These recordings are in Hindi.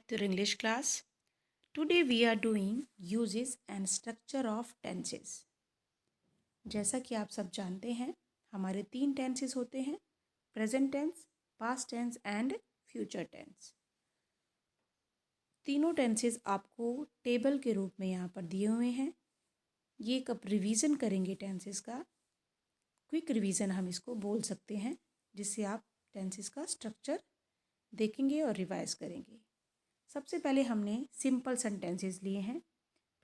back to our English class. Today we are doing uses and structure of tenses. जैसा कि आप सब जानते हैं हमारे 3 टेंसेस होते हैं, present tense, past tense and future tense. तीनों टेंसेस आपको टेबल के रूप में यहाँ पर दिए हुए हैं। ये कब रिवीजन करेंगे टेंसेस का, क्विक रिवीजन हम इसको बोल सकते हैं, जिससे आप टेंसेस का स्ट्रक्चर देखेंगे और रिवाइज करेंगे। सबसे पहले हमने सिंपल सेंटेंसेस लिए हैं,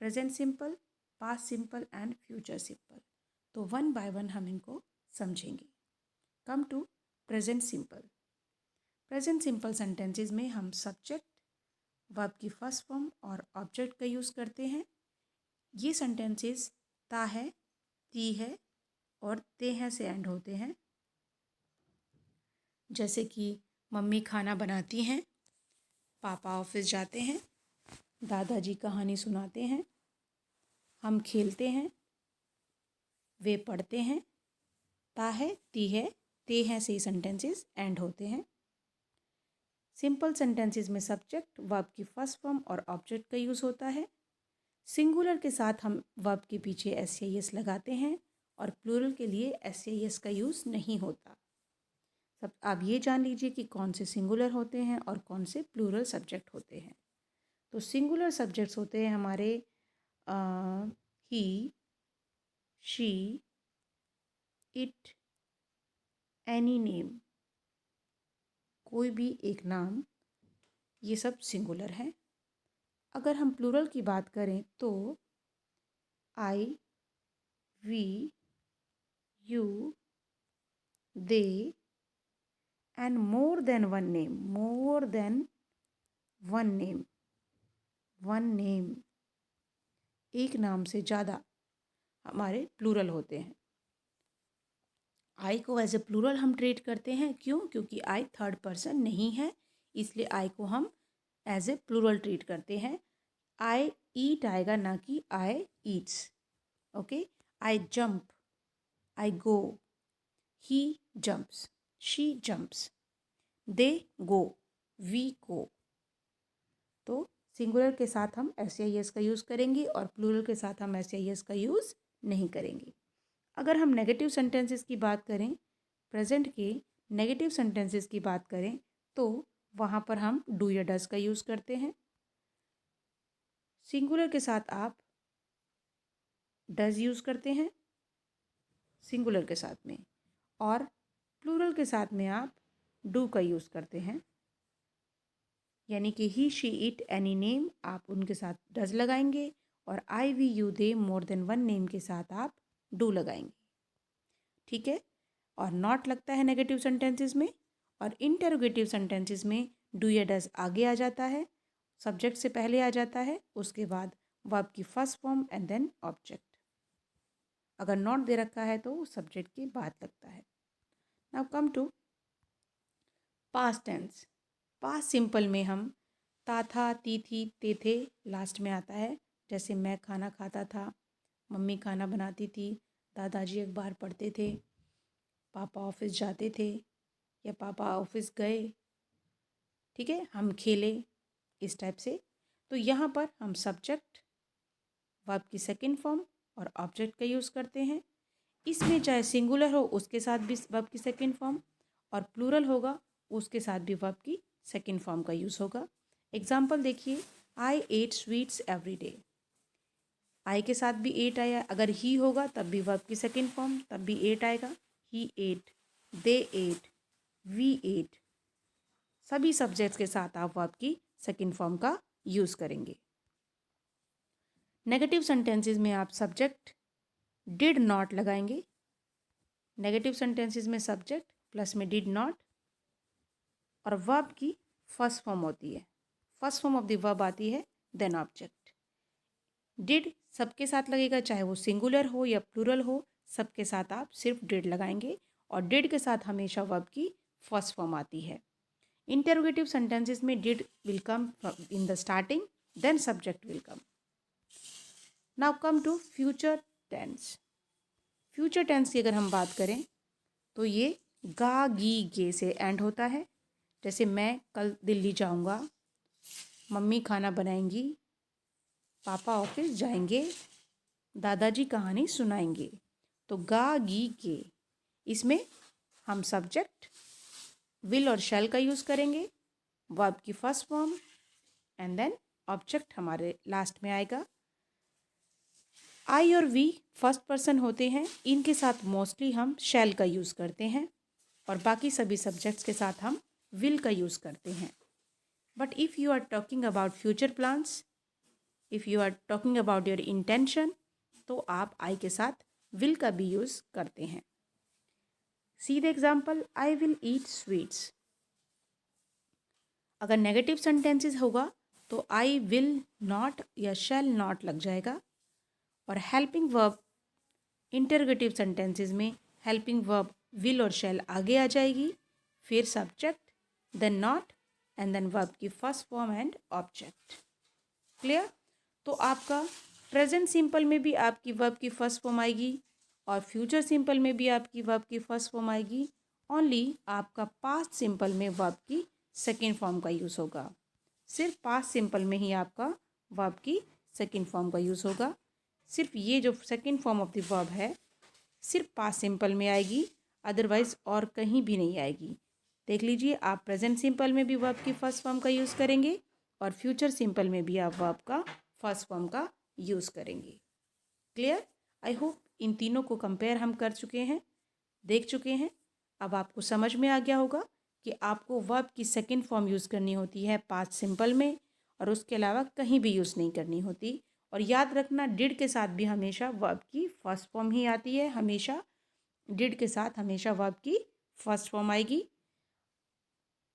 present simple, past simple and future simple. तो वन बाय वन हम इनको समझेंगे। Come to present simple. Present simple sentences में हम सब्जेक्ट, वर्ब की फर्स्ट फॉर्म और ऑब्जेक्ट का यूज़ करते हैं। ये सेंटेंसेस ता है, ती है और ते हैं से एंड होते हैं। जैसे कि मम्मी खाना बनाती हैं, पापा ऑफिस जाते हैं, दादाजी कहानी सुनाते हैं, हम खेलते हैं, वे पढ़ते हैं। ता है, ती है, ते हैं से सेंटेंसेस एंड होते हैं। सिंपल सेंटेंसेस में सब्जेक्ट, वर्ब की फर्स्ट फॉर्म और ऑब्जेक्ट का यूज़ होता है। सिंगुलर के साथ हम वर्ब के पीछे एस या एस लगाते हैं और प्लूरल के लिए एस या एस का यूज़ नहीं होता। सब आप ये जान लीजिए कि कौन से सिंगुलर होते हैं और कौन से प्लूरल सब्जेक्ट होते हैं। तो सिंगुलर सब्जेक्ट्स होते हैं हमारे ही, शी, इट, एनी नेम, कोई भी एक नाम, ये सब सिंगुलर हैं। अगर हम प्लूरल की बात करें तो I, we, you, they and more than one name. More than one name, one name, एक नाम से ज़्यादा हमारे प्लूरल होते हैं। आई को एज ए प्लूरल हम ट्रीट करते हैं। क्यों? क्योंकि आई थर्ड पर्सन नहीं है, इसलिए आई को हम एज ए प्लूरल ट्रीट करते हैं। आई ईट आएगा, ना कि I eats. Okay, I jump, I go, he jumps, she jumps, they go, we go. तो सिंगुलर के साथ हम एस या एस का यूज़ करेंगे और प्लूरल के साथ हम एस या एस का यूज़ नहीं करेंगे। अगर हम नेगेटिव सेंटेंसेस की बात करें, प्रेजेंट के नेगेटिव सेंटेंसेस की बात करें, तो वहाँ पर हम डू या डज का यूज़ करते हैं। सिंगुलर के साथ आप डज यूज़ करते हैं सिंगुलर के साथ में, और प्लूरल के साथ में आप डू का यूज़ करते हैं। यानी कि he, she, it, any name, आप उनके साथ डज लगाएंगे और I, we, you, they, more than one name के साथ आप डू लगाएंगे। ठीक है। और नॉट लगता है नेगेटिव सेंटेंसेस में, और इंटरोगेटिव सेंटेंसेस में डू या डज आगे आ जाता है, सब्जेक्ट से पहले आ जाता है, उसके बाद वर्ब की first form and then object. अगर नॉट दे रखा है तो सब्जेक्ट के बाद लगता है। Now come to past tense. Past simple में हम ता था, ती थी, ते थे लास्ट में आता है। जैसे मैं खाना खाता था, मम्मी खाना बनाती थी, दादाजी अखबार पढ़ते थे, पापा ऑफिस जाते थे या पापा ऑफिस गए। ठीक है, हम खेले, इस टाइप से। तो यहाँ पर हम सब्जेक्ट, वर्ब की सेकंड फॉर्म और ऑब्जेक्ट का यूज़ करते हैं। इसमें चाहे सिंगुलर हो उसके साथ भी वर्ब की सेकंड फॉर्म, और प्लूरल होगा उसके साथ भी वर्ब की सेकंड फॉर्म का यूज़ होगा। एग्जाम्पल देखिए, आई एट स्वीट्स एवरी डे। आई के साथ भी एट आया, अगर ही होगा तब भी वर्ब की सेकंड फॉर्म, तब भी एट आएगा। He ate, they ate, we ate, सभी सब्जेक्ट्स के साथ आप वर्ब की सेकंड फॉर्म का यूज़ करेंगे। नेगेटिव सेंटेंसेस में आप सब्जेक्ट डिड नॉट लगाएंगे। नेगेटिव सेंटेंसेस में सब्जेक्ट प्लस में डिड नॉट, और वर्ब की फर्स्ट फॉर्म होती है, first form of the verb आती है, देन ऑब्जेक्ट। डिड सबके साथ लगेगा, चाहे वो सिंगुलर हो या प्लूरल हो, सबके साथ आप सिर्फ डिड लगाएंगे, और डिड के साथ हमेशा वर्ब की फर्स्ट फॉर्म आती है। इंटरोगेटिव सेंटेंसेस में did will come in the starting, then subject will come. Now come to future tense. Future tense की अगर हम बात करें तो ये गा, गी, गे से एंड होता है। जैसे मैं कल दिल्ली जाऊंगा, मम्मी खाना बनाएंगी, पापा ऑफिस जाएंगे, दादाजी कहानी सुनाएंगे। तो गा गी के, इसमें हम सब्जेक्ट विल और शैल का यूज़ करेंगे, वर्ब की first form and then object हमारे लास्ट में आएगा। आई और वी फर्स्ट पर्सन होते हैं, इनके साथ मोस्टली हम शैल का यूज़ करते हैं और बाकी सभी सब्जेक्ट्स के साथ हम विल का यूज़ करते हैं। But if you are talking about future plans, if you are talking about your intention, तो आप आई के साथ विल का भी यूज़ करते हैं। सी the example, I will eat sweets. अगर नेगेटिव सेंटेंसेस होगा तो आई विल नॉट या शैल नॉट लग जाएगा। और हेल्पिंग वर्ब इंटरोगेटिव सेंटेंसेस में हेल्पिंग वर्ब विल और शैल आगे आ जाएगी, फिर subject, then not and then verb की first form and object. Clear? तो आपका प्रेजेंट सिंपल में भी आपकी वर्ब की फर्स्ट फॉर्म आएगी और फ्यूचर सिंपल में भी आपकी वर्ब की फर्स्ट फॉर्म आएगी। ओनली आपका पास्ट सिंपल में वर्ब की सेकेंड फॉर्म का यूज़ होगा। सिर्फ पास्ट सिंपल में ही आपका वर्ब की सेकेंड फॉर्म का यूज़ होगा। सिर्फ ये जो second form of the verb है सिर्फ पास्ट सिंपल में आएगी, अदरवाइज और कहीं भी नहीं आएगी। देख लीजिए, आप प्रेजेंट सिंपल में भी वर्ब की फर्स्ट फॉर्म का यूज़ करेंगे और फ्यूचर सिंपल में भी आप वर्ब का फर्स्ट फॉर्म का यूज़ करेंगे। क्लियर? आई होप इन तीनों को कंपेयर हम कर चुके हैं, देख चुके हैं। अब आपको समझ में आ गया होगा कि आपको वर्ब की सेकेंड फॉर्म यूज़ करनी होती है पास्ट सिंपल में और उसके अलावा कहीं भी यूज़ नहीं करनी होती। और याद रखना, डिड के साथ भी हमेशा वर्ब की फर्स्ट फॉर्म ही आती है। हमेशा डिड के साथ हमेशा वर्ब की फर्स्ट फॉर्म आएगी।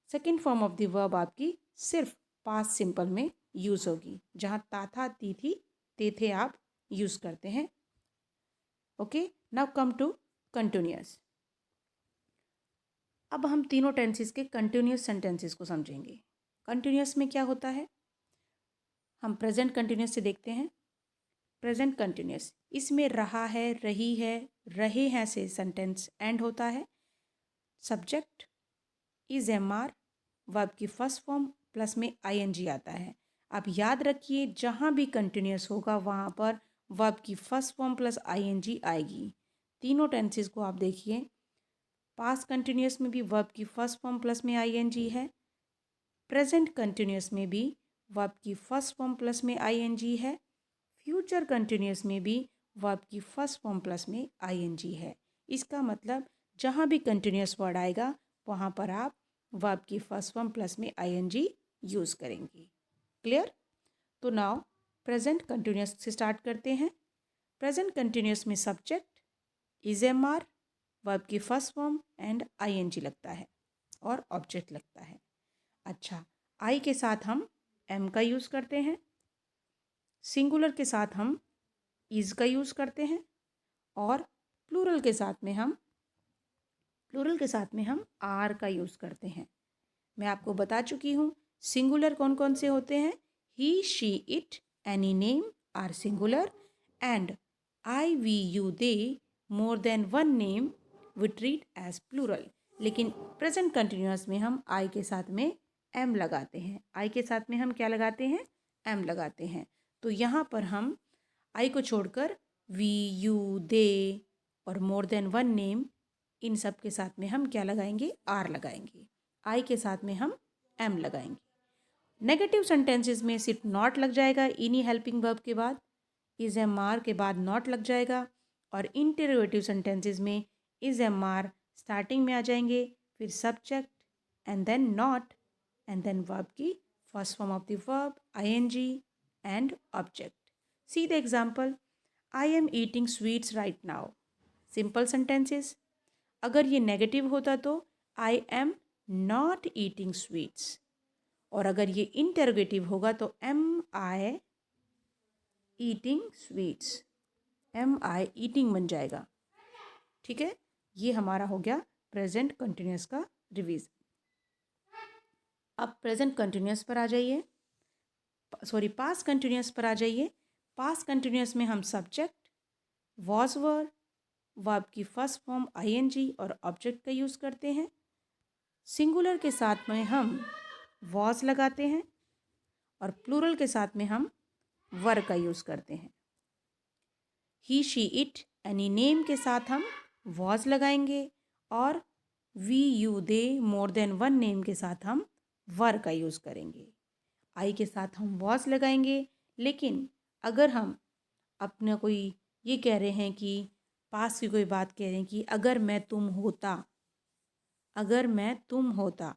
Second form of the verb आपकी सिर्फ पास्ट सिंपल में यूज़ होगी, जहाँ ता था, ती थी, ते थे आप यूज़ करते हैं। Okay, now come to continuous. अब हम तीनों टेंसेस के कंटिन्यूअस सेंटेंसेस को समझेंगे। कंटिन्यूअस में क्या होता है, हम प्रेजेंट कंटिन्यूअस से देखते हैं। प्रेजेंट कंटिन्यूअस, इसमें रहा है, रही है, रहे हैं से सेंटेंस एंड होता है। Subject is am are, verb की फर्स्ट फॉर्म प्लस में आईएनजी आता है। आप याद रखिए, जहाँ भी कंटिन्यूअस होगा वहाँ पर वर्ब की फर्स्ट फॉर्म प्लस आईएनजी आएगी। तीनों टेंसेस को आप देखिए, पास्ट कंटिन्यूअस में भी वर्ब की फर्स्ट फॉर्म प्लस में आईएनजी है, प्रेजेंट कंटिन्यूअस में भी वर्ब की फर्स्ट फॉर्म प्लस में आईएनजी है, फ्यूचर कंटिन्यूअस में भी वर्ब की फर्स्ट फॉर्म प्लस में आईएनजी है। इसका मतलब जहाँ भी कंटिन्यूअस वर्ड आएगा वहाँ पर आप वर्ब की फर्स्ट फॉर्म प्लस में आईएनजी यूज़ करेंगे। क्लियर? तो नाउ प्रेजेंट कंटिन्यूअस से स्टार्ट करते हैं। प्रेजेंट कंटिन्यूअस में subject is am are, verb की फर्स्ट फॉर्म एंड आईएनजी लगता है और ऑब्जेक्ट लगता है। अच्छा, आई के साथ हम एम का यूज़ करते हैं, सिंगुलर के साथ हम इज़ का यूज़ करते हैं और प्लूरल के साथ में हम आर का यूज़ करते हैं। मैं आपको बता चुकी हूँ सिंगुलर कौन कौन से होते हैं। He, she, it, any name are singular and I, we, you, they, more than one name we treat as plural. लेकिन प्रेजेंट कंटिन्यूअस में हम आई के साथ में एम लगाते हैं। आई के साथ में हम क्या लगाते हैं? एम लगाते हैं। तो यहाँ पर हम आई को छोड़कर वी, यू, दे और मोर देन वन नेम, इन सब के साथ में हम क्या लगाएंगे? आर लगाएंगे। आई के साथ में हम एम लगाएंगे। नेगेटिव सेंटेंसेस में सिर्फ नॉट लग जाएगा इन्हीं हेल्पिंग वर्ब के बाद, इज एम आर के बाद नॉट लग जाएगा। और इंटरोगेटिव सेंटेंसेस में इज एम आर स्टार्टिंग में आ जाएंगे, फिर subject and then not and then verb की first form of the verb I N G and object. See the example, I am eating sweets right now. Simple sentences. अगर ये नेगेटिव होता तो I am not eating sweets, और अगर ये इंटरोगेटिव होगा तो am I eating sweets, am I eating बन जाएगा। ठीक है, ये हमारा हो गया प्रेजेंट कंटिन्यूअस का रिवीजन। अब प्रेजेंट कंटिन्यूअस पर आ जाइए, सॉरी पास्ट कंटिन्यूअस पर आ जाइए। पास्ट कंटिन्यूअस में हम सब्जेक्ट वॉज वर, वर्ब की फर्स्ट फॉर्म आईएनजी और ऑब्जेक्ट का यूज़ करते हैं। सिंगुलर के साथ में हम वॉज लगाते हैं और प्लूरल के साथ में हम वर का यूज़ करते हैं। He she it any name के साथ हम वॉज लगाएंगे और we you they more than one name के साथ हम वर का यूज़ करेंगे। आई के साथ हम वॉज लगाएंगे, लेकिन अगर हम अपना कोई ये कह रहे हैं कि पास की कोई बात कह रहे हैं कि अगर मैं तुम होता, अगर मैं तुम होता,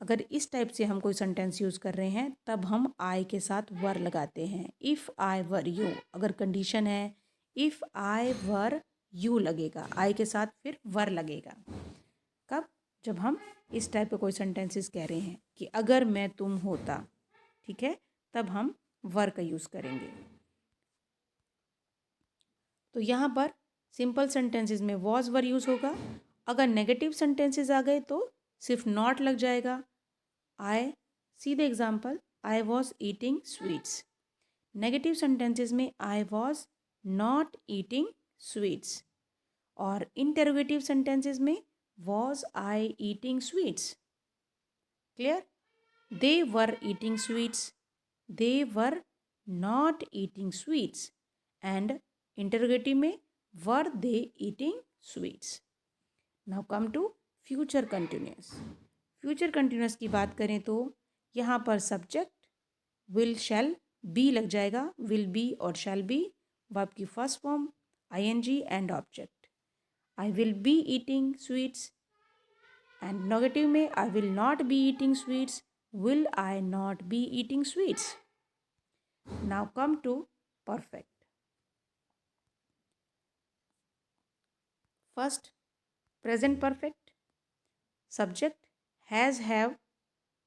अगर इस टाइप से हम कोई सेंटेंस यूज़ कर रहे हैं तब हम आई के साथ वर लगाते हैं। इफ़ आई वर यू, अगर कंडीशन है इफ़ आई वर यू लगेगा, आई के साथ फिर वर लगेगा। कब? जब हम इस टाइप के कोई सेंटेंसेस कह रहे हैं कि अगर मैं तुम होता, ठीक है, तब हम वर का यूज़ करेंगे। तो यहाँ पर सिंपल सेंटेंसेस में वॉज वर यूज़ होगा। अगर नेगेटिव सेंटेंसेस आ गए तो सिर्फ नॉट लग जाएगा। I see the example, I was eating sweets. Negative sentences में I was not eating sweets. और इंटेरोगेटिव सेंटेंसेस में was I eating sweets. Clear? They were eating sweets, they were not eating sweets. And interrogative में were they eating sweets. Now come to future continuous. Future continuous की बात करें तो यहाँ पर सब्जेक्ट विल शैल बी लग जाएगा। विल बी और शैल बी वर्ब की first form I N G and object. I will be eating sweets and negative में I will not be eating sweets, will I not be eating sweets. Now come to perfect. First present perfect, subject has have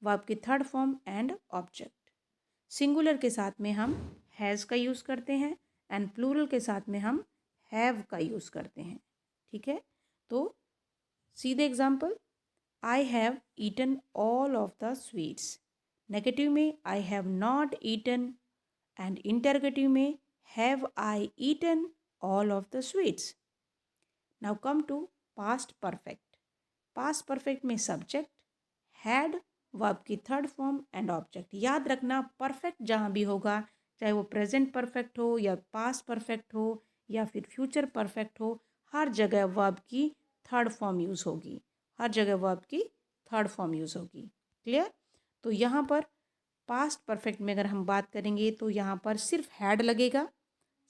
verb की third form and object. Singular के साथ में हम हैज़ का यूज़ करते हैं एंड प्लूरल के साथ में हम हैव का यूज़ करते हैं। ठीक है, तो सीधे example, I have eaten all of the sweets. Negative में I have not eaten and interrogative में have I eaten all of the sweets. Now come to past perfect. Past perfect में सब्जेक्ट हैड वर्ब की थर्ड फॉर्म एंड ऑब्जेक्ट। याद रखना परफेक्ट जहाँ भी होगा, चाहे वो प्रेजेंट परफेक्ट हो या पास्ट परफेक्ट हो या फिर फ्यूचर परफेक्ट हो, हर जगह वर्ब की थर्ड फॉर्म यूज़ होगी, हर जगह वर्ब की थर्ड फॉर्म यूज़ होगी। क्लियर? तो यहाँ पर पास्ट परफेक्ट में अगर हम बात करेंगे तो यहाँ पर सिर्फ हैड लगेगा,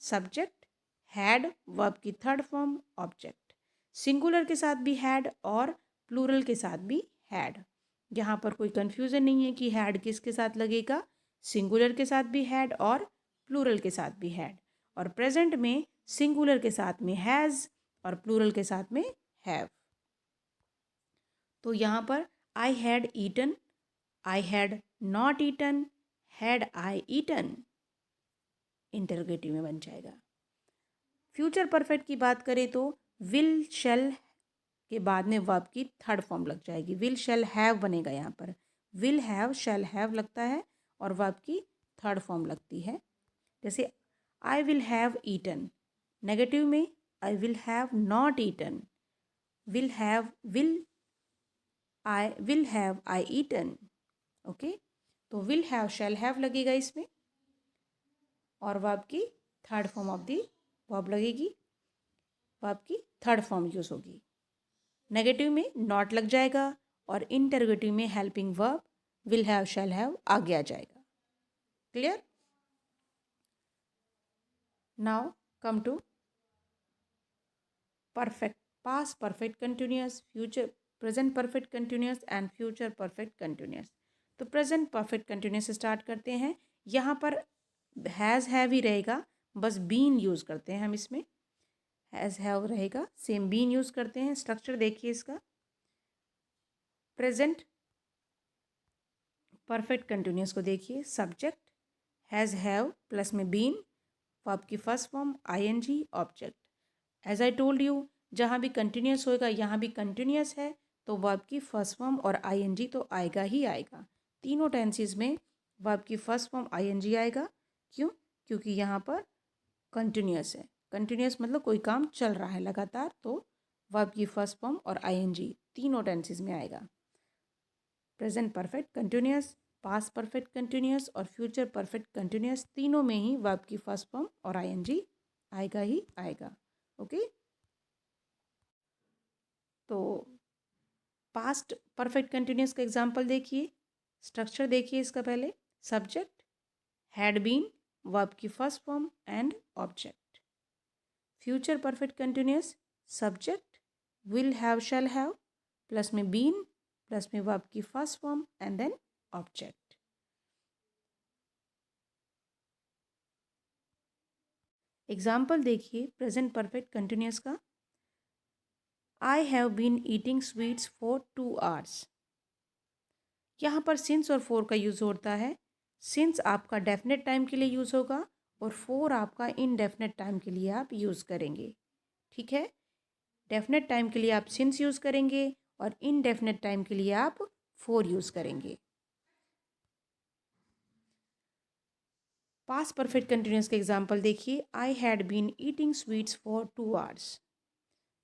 सब्जेक्ट हैड वर्ब की थर्ड फॉर्म ऑब्जेक्ट। सिंगुलर के साथ भी हैड और प्लूरल के साथ भी हैड। यहाँ पर कोई कन्फ्यूज़न नहीं है कि हैड किसके साथ लगेगा, सिंगुलर के साथ भी हैड और प्लूरल के साथ भी हैड। और प्रेजेंट में सिंगुलर के साथ में हैज़ और प्लूरल के साथ में हैव। तो यहाँ पर I had eaten, I had not eaten, had I eaten interrogative में बन जाएगा। फ्यूचर परफेक्ट की बात करें तो विल शैल के बाद में वर्ब की थर्ड फॉर्म लग जाएगी, विल शैल हैव बनेगा। यहाँ पर विल हैव शैल हैव लगता है और वर्ब की थर्ड फॉर्म लगती है। जैसे I will have eaten, negative में I will have not eaten, will have I eaten. Okay, तो विल हैव शैल हैव लगेगा इसमें और वर्ब की third form of the verb लगेगी, वर्ब की थर्ड फॉर्म यूज़ होगी। नेगेटिव में नॉट लग जाएगा और इंटरोगेटिव में helping verb will have shall have आगे आ जाएगा। Clear? Now come to perfect, past perfect continuous, future present perfect continuous and future perfect continuous. तो प्रेजेंट परफेक्ट कंटिन्यूअस स्टार्ट करते हैं। यहाँ पर हैज़ हैव ही रहेगा, बस बीन यूज़ करते हैं हम इसमें। हैज़ हैव रहेगा, सेम बीन यूज़ करते हैं। स्ट्रक्चर देखिए इसका, प्रेजेंट परफेक्ट कंटिन्यूअस को देखिए, सब्जेक्ट हैज़ हैव प्लस में बीन, वर्ब की first form ING, object. As I told you, जहाँ भी कंटिन्यूअस होएगा यहाँ भी कंटिन्यूअस है तो वर्ब की फर्स्ट फॉर्म और आईएनजी तो आएगा ही आएगा। तीनों टेंसेस में वर्ब की फर्स्ट फॉर्म आईएनजी आएगा। क्यों? क्योंकि यहाँ पर कंटिन्यूअस है। कंटिन्यूअस मतलब कोई काम चल रहा है लगातार, तो वर्ब की फर्स्ट फॉर्म और आईएनजी तीनों टेंसेस में आएगा। Present perfect continuous, past perfect continuous और फ्यूचर परफेक्ट कंटिन्यूअस तीनों में ही वर्ब की फर्स्ट फॉर्म और आईएनजी आएगा ही आएगा। ओके, तो पास्ट परफेक्ट कंटिन्यूअस का एग्जांपल देखिए, स्ट्रक्चर देखिए इसका पहले, सब्जेक्ट, हैड बीन, वर्ब की first form and object. Future perfect continuous, subject, will have shall have, plus में बीन, प्लस में वर्ब की first form and then object. Example देखिए प्रेजेंट परफेक्ट कंटिन्यूअस का, I have been eating sweets for 2 hours। यहाँ पर सिंस और फॉर का यूज़ होता है। सिंस आपका डेफिनेट टाइम के लिए यूज़ होगा और फॉर आपका इनडेफिनेट टाइम के लिए आप यूज़ करेंगे। ठीक है, डेफिनेट टाइम के लिए आप सिंस यूज़ करेंगे और इनडेफिनेट टाइम के लिए आप फॉर यूज़ करेंगे। पास्ट परफेक्ट कंटिन्यूअस के एग्जाम्पल देखिए, I had been eating sweets for 2 hours।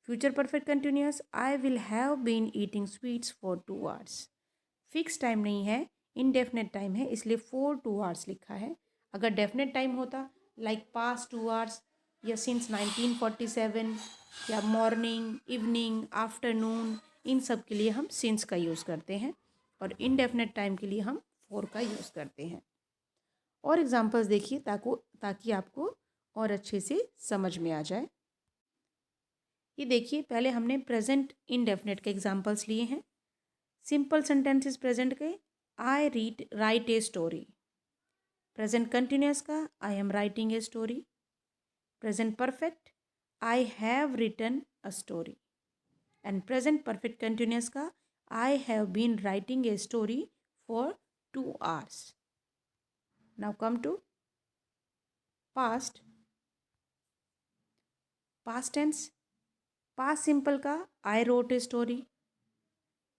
Future perfect continuous, I will have been eating sweets for 2 hours। Fix time नहीं है, इनडेफिनेट टाइम है, इसलिए फॉर 2 hours लिखा है। अगर डेफिनेट टाइम होता लाइक पास्ट 2 hours या सिंस 1947 या मॉर्निंग, इवनिंग, आफ्टरनून, इन सब के लिए हम सिंस का यूज़ करते हैं और इनडेफिनेट टाइम के लिए हम फॉर का यूज़ करते हैं। और एग्जांपल्स देखिए ताकि आपको और अच्छे से समझ में आ जाए। ये देखिए पहले हमने प्रेजेंट इनडेफिनेट के एग्जांपल्स लिए हैं। सिंपल सेंटेंसेस प्रेजेंट के, I write a story. Present continuous का, I am writing a story. Present perfect, I have written a story. And present perfect continuous का, I have been writing a story for 2 hours। Now come to past. Past tense, past simple का, I wrote a story.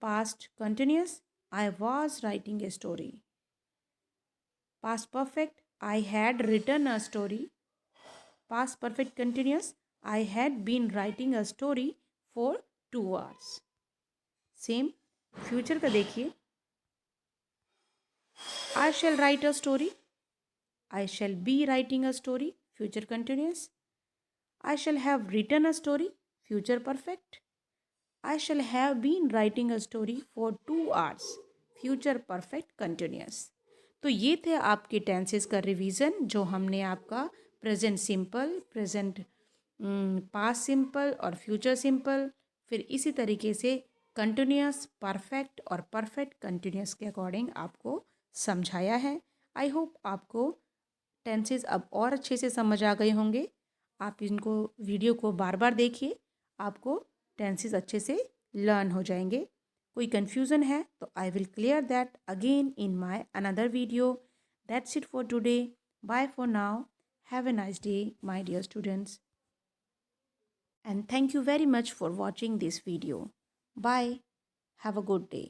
Past continuous, I was writing a story. Past perfect, I had written a story. Past perfect continuous, I had been writing a story for 2 hours. Same future का देखिए, I shall write a story. I shall be writing a story. Future continuous. I shall have written a story. Future perfect. I shall have been writing a story for 2 hours. Future perfect continuous. तो ये थे आपके टेंसेस का रिवीजन जो हमने आपका present simple, present past simple और फ्यूचर सिंपल, फिर इसी तरीके से कंटिन्यूअस, परफेक्ट और परफेक्ट कंटिन्यूअस के अकॉर्डिंग आपको समझाया है। आई होप आपको टेंसेस अब और अच्छे से समझ आ गए होंगे। आप इनको वीडियो को बार बार देखिए, आपको टेंसेस अच्छे से लर्न हो जाएंगे। कोई कन्फ्यूज़न है तो I will clear that again in my another video. That's it for today. Bye for now. Have a nice day my dear students, and thank you very much for watching this video. Bye. Have a good day.